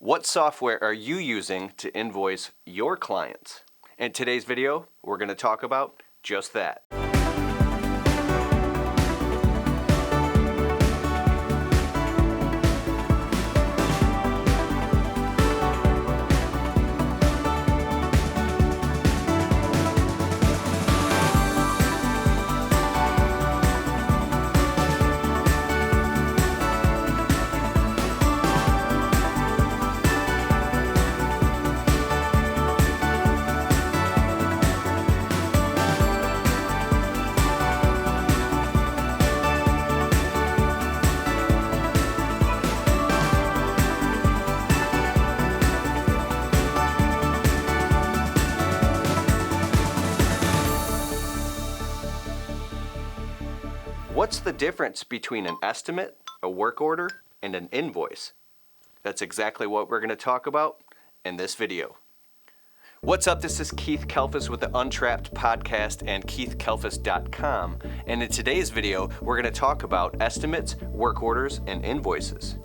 What software are you using to invoice your clients? In today's video, we're going to talk about just that. What's the difference between an estimate, a work order, and an invoice? That's exactly what we're going to talk about in this video. What's up? This is Keith Kelfis with the Untrapped Podcast and KeithKelfis.com. And in today's video, we're going to talk about estimates, work orders, and invoices,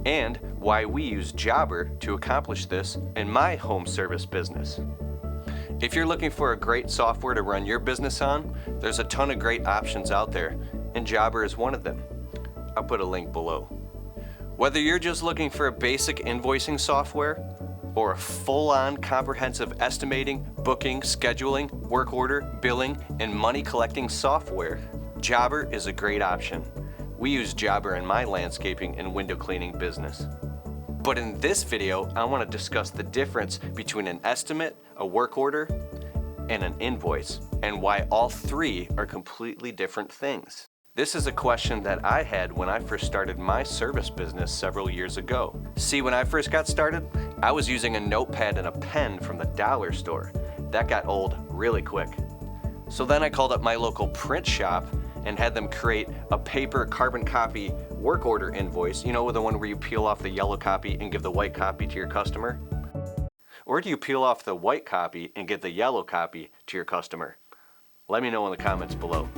and why we use Jabber to accomplish this in my home service business. If you're looking for a great software to run your business on, there's a ton of great options out there, and Jabber is one of them. I'll put a link below. Whether you're just looking for a basic invoicing software or a full-on comprehensive estimating, booking, scheduling, work order, billing, and money collecting software, Jabber is a great option. We use Jabber in my landscaping and window cleaning business. But in this video, I want to discuss the difference between an estimate, a work order, and an invoice, and why all three are completely different things. This is a question that I had when I first started my service business several years ago. See, when I first got started, I was using a notepad and a pen from the dollar store. That got old really quick. So then I called up my local print shop and had them create a paper carbon copy work order invoice, you know, the one where you peel off the yellow copy and give the white copy to your customer? Or do you peel off the white copy and give the yellow copy to your customer? Let me know in the comments below.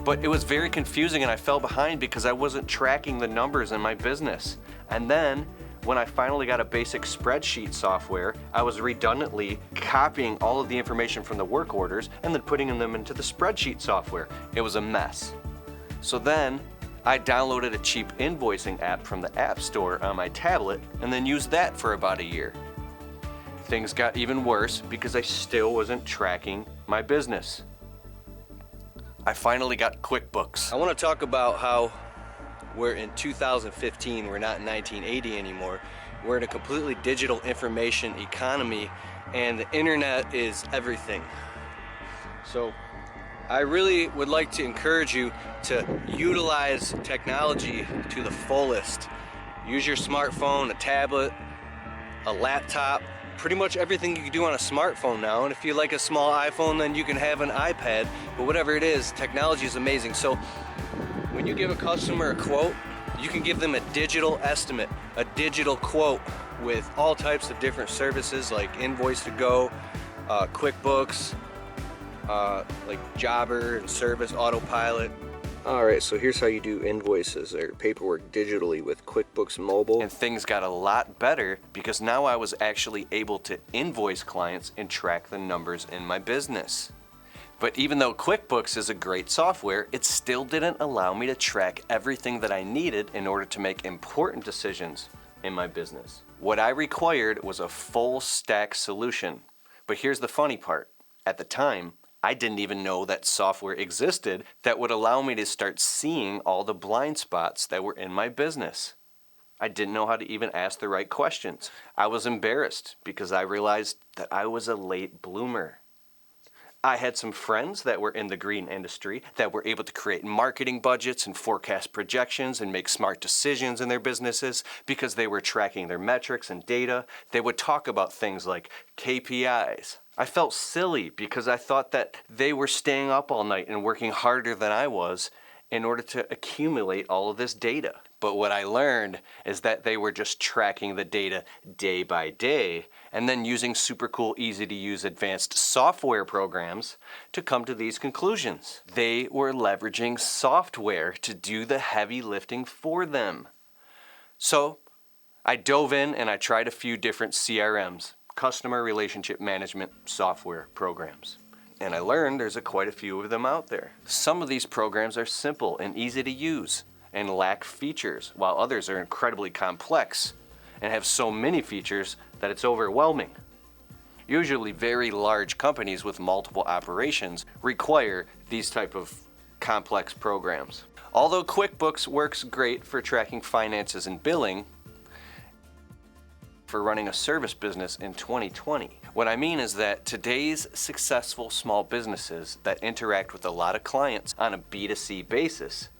But it was very confusing and I fell behind because I wasn't tracking the numbers in my business. And then when I finally got a basic spreadsheet software, I was redundantly copying all of the information from the work orders and then putting them into the spreadsheet software. It was a mess. So then I downloaded a cheap invoicing app from the App Store on my tablet and then used that for about a year. Things got even worse because I still wasn't tracking my business. I finally got QuickBooks. I want to talk about how we're in 2015, we're not in 1980 anymore. We're in a completely digital information economy and the internet is everything. So I really would like to encourage you to utilize technology to the fullest. Use your smartphone, a tablet, a laptop, pretty much everything you can do on a smartphone now. And if you like a small iPhone, then you can have an iPad. But whatever it is, technology is amazing. So when you give a customer a quote, you can give them a digital estimate, a digital quote with all types of different services like Invoice2Go, QuickBooks, like Jobber and Service Autopilot. Alright, so here's how you do invoices or paperwork digitally with QuickBooks Mobile. And things got a lot better because now I was actually able to invoice clients and track the numbers in my business. But even though QuickBooks is a great software, it still didn't allow me to track everything that I needed in order to make important decisions in my business. What I required was a full stack solution. But here's the funny part. At the time, I didn't even know that software existed that would allow me to start seeing all the blind spots that were in my business. I didn't know how to even ask the right questions. I was embarrassed because I realized that I was a late bloomer. I had some friends that were in the green industry that were able to create marketing budgets and forecast projections and make smart decisions in their businesses because they were tracking their metrics and data. They would talk about things like KPIs. I felt silly because I thought that they were staying up all night and working harder than I was in order to accumulate all of this data. But what I learned is that they were just tracking the data day by day and then using super cool, easy to use advanced software programs to come to these conclusions. They were leveraging software to do the heavy lifting for them. So I dove in and I tried a few different CRMs, customer relationship management software programs. And I learned there's quite a few of them out there. Some of these programs are simple and easy to use and lack features, while others are incredibly complex and have so many features that it's overwhelming. Usually very large companies with multiple operations require these type of complex programs. Although QuickBooks works great for tracking finances and billing, for running a service business in 2020. What I mean is that today's successful small businesses that interact with a lot of clients on a B2C basis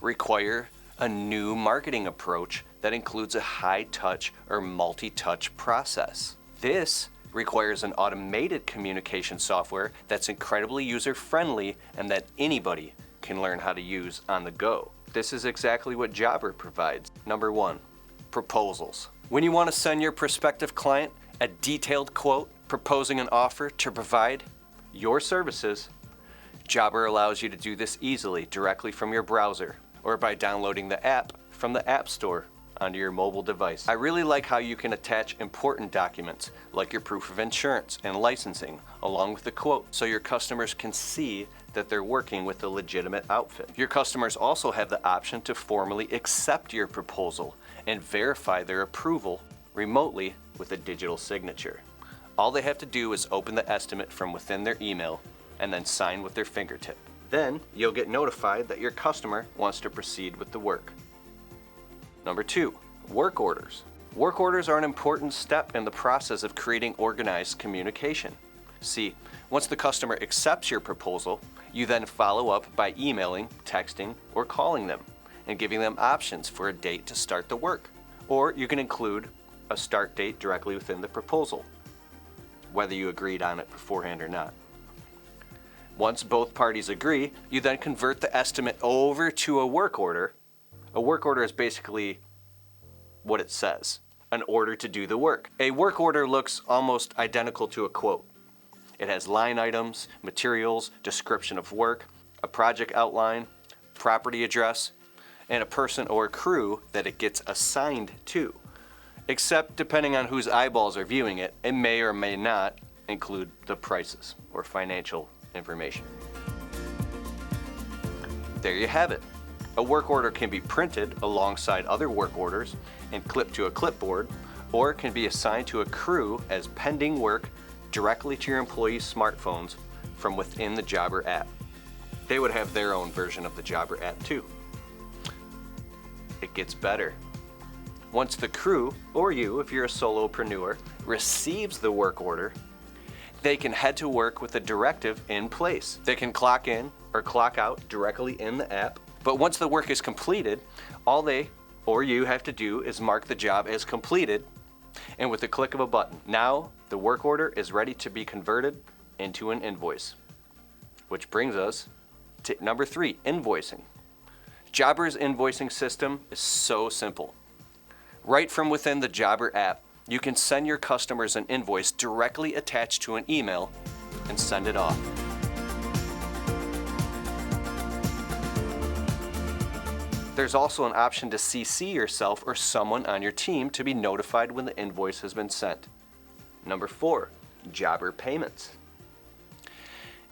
require a new marketing approach that includes a high-touch or multi-touch process. This requires an automated communication software that's incredibly user-friendly and that anybody can learn how to use on the go. This is exactly what Jabra provides. Number 1, proposals. When you want to send your prospective client a detailed quote proposing an offer to provide your services, Jabber allows you to do this easily directly from your browser or by downloading the app from the App Store onto your mobile device. I really like how you can attach important documents like your proof of insurance and licensing along with the quote so your customers can see that they're working with a legitimate outfit. Your customers also have the option to formally accept your proposal and verify their approval remotely with a digital signature. All they have to do is open the estimate from within their email and then sign with their fingertip. Then you'll get notified that your customer wants to proceed with the work. Number 2, work orders. Work orders are an important step in the process of creating organized communication. See, once the customer accepts your proposal, you then follow up by emailing, texting, or calling them and giving them options for a date to start the work. Or you can include a start date directly within the proposal, whether you agreed on it beforehand or not. Once both parties agree, you then convert the estimate over to a work order. A work order is basically what it says, an order to do the work. A work order looks almost identical to a quote. It has line items, materials, description of work, a project outline, property address, and a person or crew that it gets assigned to. Except depending on whose eyeballs are viewing it, it may or may not include the prices or financial information. There you have it. A work order can be printed alongside other work orders and clipped to a clipboard, or it can be assigned to a crew as pending work directly to your employees' smartphones from within the Jabber app. They would have their own version of the Jabber app too. It gets better. Once the crew, or you if you're a solopreneur, receives the work order, they can head to work with a directive in place. They can clock in or clock out directly in the app, but once the work is completed, all they or you have to do is mark the job as completed, and with the click of a button, now the work order is ready to be converted into an invoice. Which brings us to number 3, invoicing. Jabber's invoicing system is so simple. Right from within the Jabber app, you can send your customers an invoice directly attached to an email and send it off. There's also an option to CC yourself or someone on your team to be notified when the invoice has been sent. Number 4, Jabber payments.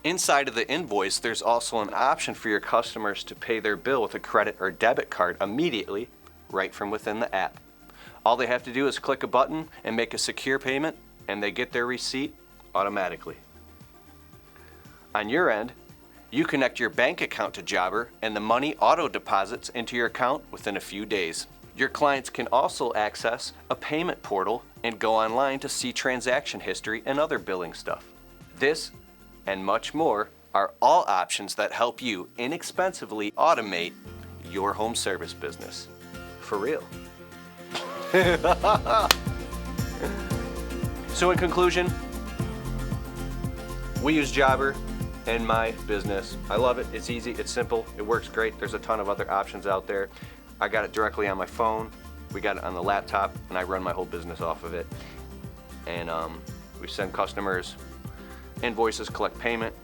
Inside of the invoice, there's also an option for your customers to pay their bill with a credit or debit card immediately, right from within the app. All they have to do is click a button and make a secure payment, and they get their receipt automatically. On your end, you connect your bank account to Jabber, and the money auto deposits into your account within a few days. Your clients can also access a payment portal and go online to see transaction history and other billing stuff. This and much more are all options that help you inexpensively automate your home service business. For real. So in conclusion, we use Jabber in my business. I love it. It's easy, it's simple, it works great. There's a ton of other options out there. I got it directly on my phone. We got it on the laptop, and I run my whole business off of it. And we send customers invoices, collect payment,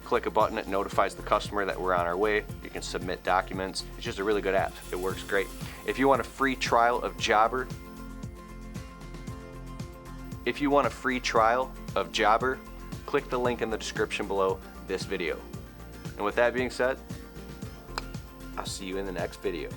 click a button, it notifies the customer that we're on our way. You can submit documents. It's just a really good app. It works great. If you want a free trial of Jabber, If you want a free trial of Jabber, click the link in the description below this video. And with that being said, I'll see you in the next video.